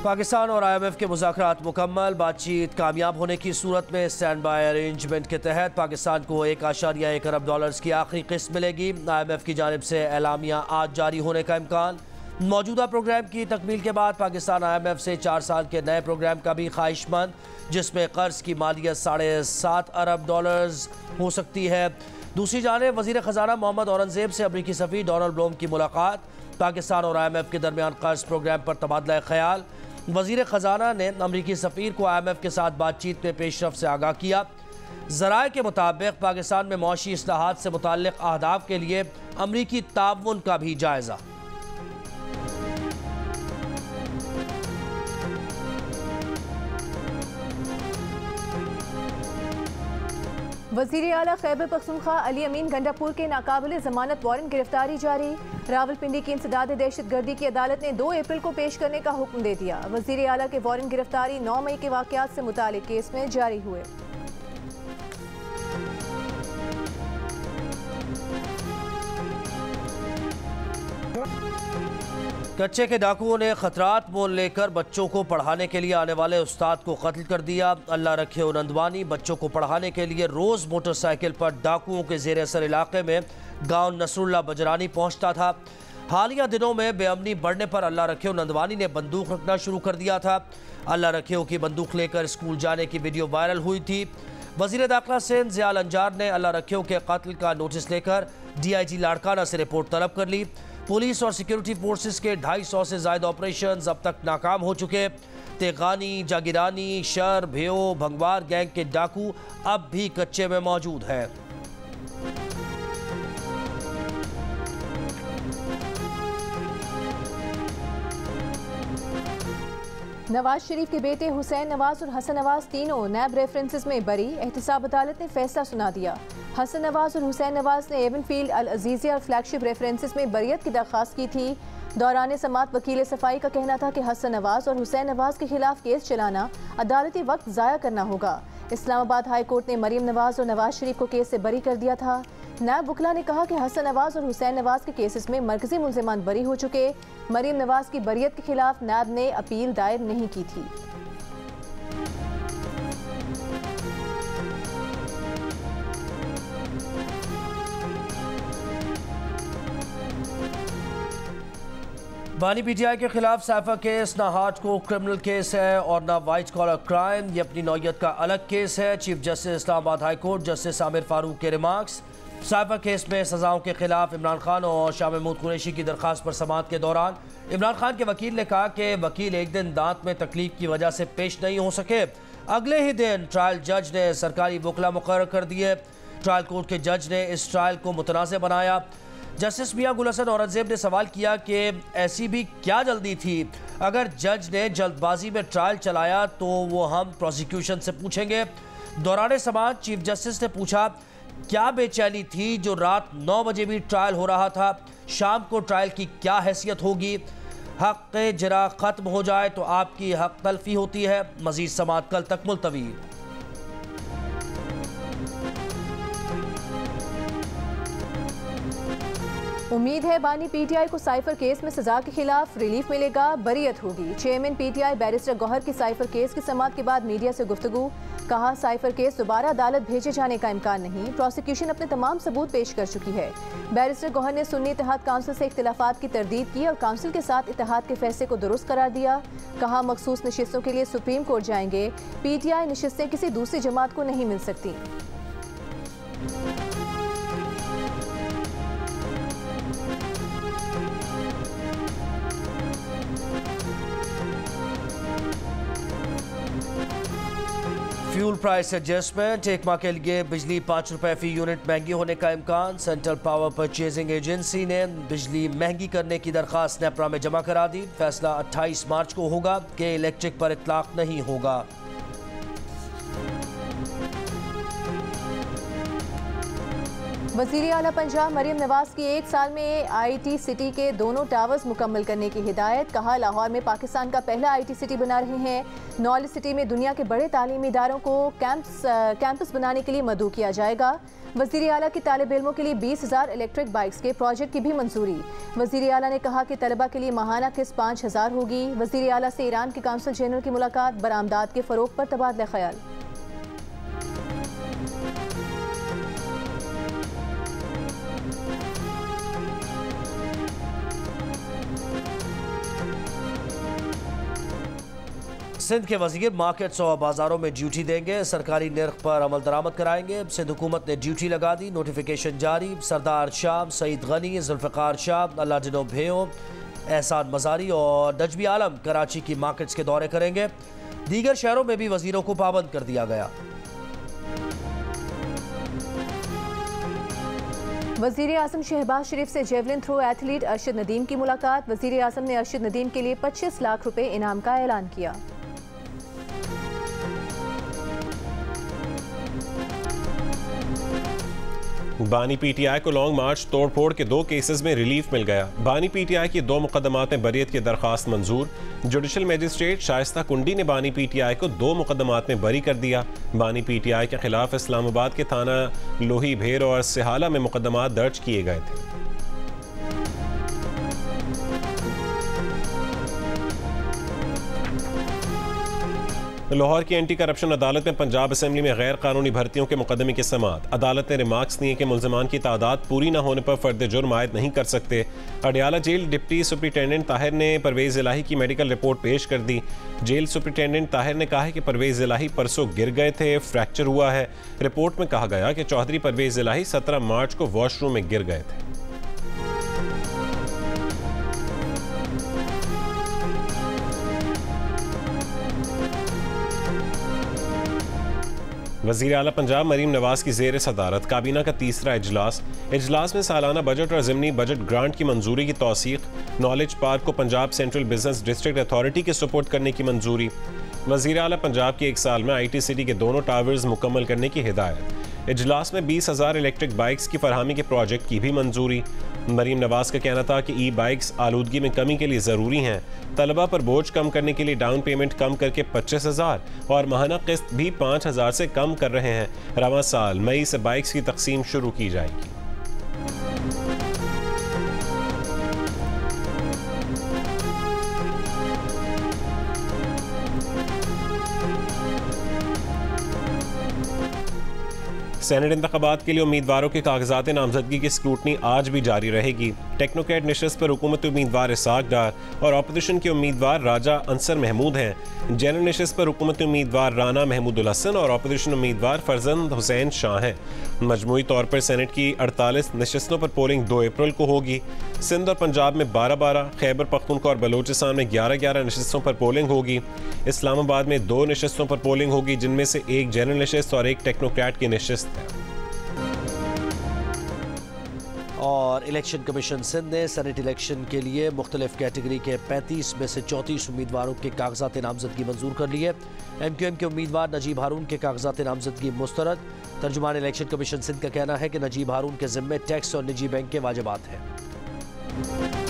पाकिस्तान और IMF के मुज़ाकरात मुकम्मल। बातचीत कामयाब होने की सूरत में स्टैंड बाय अरेंजमेंट के तहत पाकिस्तान को $1.1 अरब की आखिरी किस्त मिलेगी। IMF की जानिब से एलामिया आज जारी होने का इम्कान। मौजूदा प्रोग्राम की तकमील के बाद पाकिस्तान IMF से 4 साल के नए प्रोग्राम का भी ख्वाहिशमंद, जिसमें कर्ज की मालियत $7.5 अरब हो सकती है। दूसरी जानिब वज़ीर ख़जाना मोहम्मद औरंगज़ेब से अमरीकी सफ़ीर डोनाल्ड ब्लूम की मुलाकात। पाकिस्तान और IMF के दरमियान कर्ज प्रोग्राम पर तबादला ख्याल। वज़ीर ख़जाना ने अमरीकी सफ़ीर को IMF के साथ बातचीत में पेशरफ़ से आगाह किया। ज़राए के मुताबिक पाकिस्तान में मौशी इस्लाहात से मुताल्लिक़ अहदाफ के लिए अमरीकी ताउन का भी जायज़ा। वज़ीर आला खैबर पख्तूनख्वा अली अमीन गंडापुर के नाकाबिल ज़मानत वारंट गिरफ्तारी जारी। रावलपिंडी की इंसदाद दहशतगर्दी की अदालत ने 2 अप्रैल को पेश करने का हुक्म दे दिया। वज़ीर आला के वारंट गिरफ्तारी 9 मई के वाक़यात से मुतालिक केस में जारी हुए। कच्चे के डाकुओं ने खतरात मोल लेकर बच्चों को पढ़ाने के लिए आने वाले उस्ताद को कत्ल कर दिया। अल्लाह रखे नंदवानी बच्चों को पढ़ाने के लिए रोज़ मोटरसाइकिल पर डाकुओं के ज़ेर असर इलाके में गांव नसरुल्ला बजरानी पहुंचता था। हालिया दिनों में बेअमनी बढ़ने पर अल्लाह रखे नंदवानी ने बंदूक रखना शुरू कर दिया था। अल्लाह रखे की बंदूक लेकर स्कूल जाने की वीडियो वायरल हुई थी। वज़ीर दाखिला सिंध ज़ियाल अंजार ने अल्लाह रखे के कत्ल का नोटिस लेकर DIG लाड़काना से रिपोर्ट तलब कर ली। पुलिस और सिक्योरिटी फोर्सेस के 250 से ज़ायद ऑपरेशन अब तक नाकाम हो चुके। तेगानी, जागिरानी, शर, भेओ, भंगवार गैंग के डाकू अब भी कच्चे में मौजूद हैं। नवाज शरीफ के बेटे हुसैन नवाज और हसन नवाज तीनों नैब रेफरेंसेस में बरी। एहतसाब अदालत ने फैसला सुना दिया। हसन नवाज और हुसैन नवाज ने एवनफील्ड अल अजीज़िया और फ्लैगशिप रेफरेंसेस में बरियत की दरख्वास्त की थी। दौरान समात वकील सफाई का कहना था कि हसन नवाज और हुसैन नवाज के खिलाफ केस चलाना अदालती वक्त ज़ाया करना होगा। इस्लामाबाद हाई कोर्ट ने मरीम नवाज और नवाज शरीफ को केस से बरी कर दिया था। नायब वकला ने कहा कि हसन नवाज और हुसैन नवाज के केसेस में मरकजी मुल्ज़िमान बरी हो चुके। मरीम नवाज की बरियत के खिलाफ नायब ने अपील दायर नहीं की थी। बानी PTI के खिलाफ साइफर केस ना हार्ड को क्रिमिनल केस है और ना वाइट कॉलर क्राइम। ये अपनी नौयत का अलग केस है। Chief justice Islamabad high court justice Aamir Farooq के रिमार्क्स। साइफर केस में सजाओं के खिलाफ इमरान खान और शाह महमूद कुरैशी की दरख्वास्त पर समाअत के दौरान इमरान खान के वकील ने कहा कि वकील एक दिन दांत में तकलीफ की वजह से पेश नहीं हो सके। अगले ही दिन ट्रायल जज ने सरकारी वकला मुकर्रर कर दिए। ट्रायल कोर्ट के जज ने इस ट्रायल को मुतनाज़ बनाया। जस्टिस मियां गुल हसन औरंगज़ेब ने सवाल किया कि ऐसी भी क्या जल्दी थी? अगर जज ने जल्दबाजी में ट्रायल चलाया तो वो हम प्रोसिक्यूशन से पूछेंगे। दौरान समाअत चीफ जस्टिस ने पूछा क्या बेचैनी थी जो रात 9 बजे भी ट्रायल हो रहा था? शाम को ट्रायल की क्या हैसियत होगी? हक़ जरा ख़त्म हो जाए तो आपकी हक़ तलफी होती है। मज़ीद समाअत कल तक मुलतवी। उम्मीद है बानी PTI को साइफर केस में सजा के खिलाफ रिलीफ मिलेगा, बरियत होगी। चेयरमैन PTI बैरिस्टर गौहर की साइफर केस की समाअत के बाद मीडिया से गुफ्तगू। कहा साइफर केस दोबारा अदालत भेजे जाने का इम्कान नहीं। प्रोसिक्यूशन अपने तमाम सबूत पेश कर चुकी है। बैरिस्टर गौहर ने सुन्नी इत्तेहाद काउंसिल से इख्तिलाफात की तरदीद की और काउंसिल के साथ इत्तेहाद के फैसले को दुरुस्त करार दिया। कहा मखसूस नशिस्तों के लिए सुप्रीम कोर्ट जाएंगे। PTI नशिस्तें किसी दूसरी जमात को नहीं मिल सकती। Fuel price adjustment. एक माह के लिए बिजली ₹5 फी यूनिट महंगी होने का इम्कान। सेंट्रल पावर परचेजिंग एजेंसी ने बिजली महंगी करने की दरख्वास्त नेपरा में जमा करा दी। फैसला 28 मार्च को होगा कि इलेक्ट्रिक पर इतलाक नहीं होगा। वज़ीर आला पंजाब मरीम नवाज की 1 साल में IT सिटी के दोनों टावर्स मुकम्मल करने की हिदायत। कहा, लाहौर में पाकिस्तान का पहला IT सिटी बना रहे हैं। नॉलेज सिटी में दुनिया के बड़े तालीमी इदारों को कैंपस बनाने के लिए मदऊ किया जाएगा। वज़ीर आला की तालिब इल्मों के लिए 20,000 इलेक्ट्रिक बाइक्स के प्रोजेक्ट की भी मंजूरी। वज़ीर आला ने कहा कि तलबा के लिए माहाना किस्त 5,000 होगी। वज़ीर आला से ईरान के काउंसिल जनरल की मुलाकात, बरामदात के फ़रोग पर तबादला ख्याल। सिंध के वजीर मार्केट्स और बाजारों में ड्यूटी देंगे। सरकारी निर्ख पर अमल दरामद कराएंगे। सिंध हुकूमत ने ड्यूटी लगा दी। नोटिफिकेशन जारी। सरदार शाह, सईद गनी, जुल्फ़िकार शाह, अल्लादिनो भेयों, एहसान मजारी और नजमी आलम कराची की मार्केट्स के दौरे करेंगे। दीगर शहरों में भी वजीरों को पाबंद कर दिया गया। वज़ीर आज़म शहबाज शरीफ से javelin throw athlete Arshad Nadeem की मुलाकात। वज़ीर आज़म ने अरशद नदीम के लिए 25 लाख रुपए इनाम का ऐलान किया। बानी PTI को लॉन्ग मार्च तोड़फोड़ के 2 केसेस में रिलीफ मिल गया। बानी PTI की 2 मुकदमात में बरियत की दरख्वास्त मंजूर। जुडिशल मजिस्ट्रेट शाइस्ता कुंडी ने बानी PTI को 2 मुकदमात में बरी कर दिया। बानी PTI के खिलाफ इस्लामाबाद के थाना लोही भेर और सिहाला में मुकदमात दर्ज किए गए थे। लाहौर की एंटी करप्शन अदालत में पंजाब असेंबली में गैर कानूनी भर्तियों के मुकदमे की समाअत। अदालत ने रिमार्क्स दिए कि मुल्ज़मान की तादाद पूरी न होने पर फर्द जुर्म आयद नहीं कर सकते। Adiala jail deputy superintendent Tahir ने परवेज़ इलाही की मेडिकल रिपोर्ट पेश कर दी। जेल सुप्रिटेंडेंट ताहिर ने कहा है कि परवेज़ इलाही परसों गिर गए थे, फ्रैक्चर हुआ है। रिपोर्ट में कहा गया कि चौधरी परवेज़ इलाही 17 मार्च को वॉशरूम में गिर गए थे। वज़ीर आला पंजाब मरीम नवाज की ज़ेर सदारत काबीना का तीसरा इजलास में सालाना बजट और ज़िमनी बजट ग्रांट की मंजूरी की तौसीक़। नॉलेज पार्क को Punjab central business district authority के सुपुर्द करने की मंजूरी। वज़ीर आला पंजाब की 1 साल में IT सिटी के दोनों टावर्स मुकम्मल करने की हिदायत। इजलास में 20,000 इलेक्ट्रिक बाइक्स की फरहमी के प्रोजेक्ट की भी मंजूरी। मरीम नवाज का कहना था कि ई-बाइक्स आलूदगी में कमी के लिए ज़रूरी हैं। तलबा पर बोझ कम करने के लिए डाउन पेमेंट कम करके 25,000 और माहाना किस्त भी 5,000 से कम कर रहे हैं। रवां साल मई से बाइक्स की तकसीम शुरू की जाएगी। सेनेट इंतखाबात के लिए उम्मीदवारों के कागजात नामजदगी की स्क्रूटनी आज भी जारी रहेगी। टेक्नोक्रेट नशस्त पर हुकूमती उम्मीदवार इसाक डार और अपोजिशन के उम्मीदवार राजा अंसर महमूद हैं। जनरल नशस्त पर हुकूमती उम्मीदवार राना महमूदुल हसन और अपोजिशन उम्मीदवार फरजंद हुसैन शाह हैं। मजमूई तौर पर सेनेट की 48 नशस्तों पर पोलिंग 2 अप्रैल को होगी। सिंध और पंजाब में 12-12, खैबर पख्तूनख्वा और बलोचिस्तान में 11-11 नशस्तों पर पोलिंग होगी। इस्लामाबाद में 2 नशस्तों पर पोलिंग होगी, जिनमें से 1 जनरल नशस्त और 1 टेक्नोक्रेट की नशस्त है। और इलेक्शन कमीशन सिंध ने सेनेट इलेक्शन के लिए मुख्तलिफ कैटेगरी के 35 में से 34 उम्मीदवारों के कागजात नामजदगी मंजूर कर लिए। MQM के उम्मीदवार नजीब हारून के कागजात नामजदगी मुस्तरद। तर्जुमान इलेक्शन कमीशन सिंध का कहना है कि नजीब हारून के जिम्मे टैक्स और निजी बैंक के वाजिबात हैं।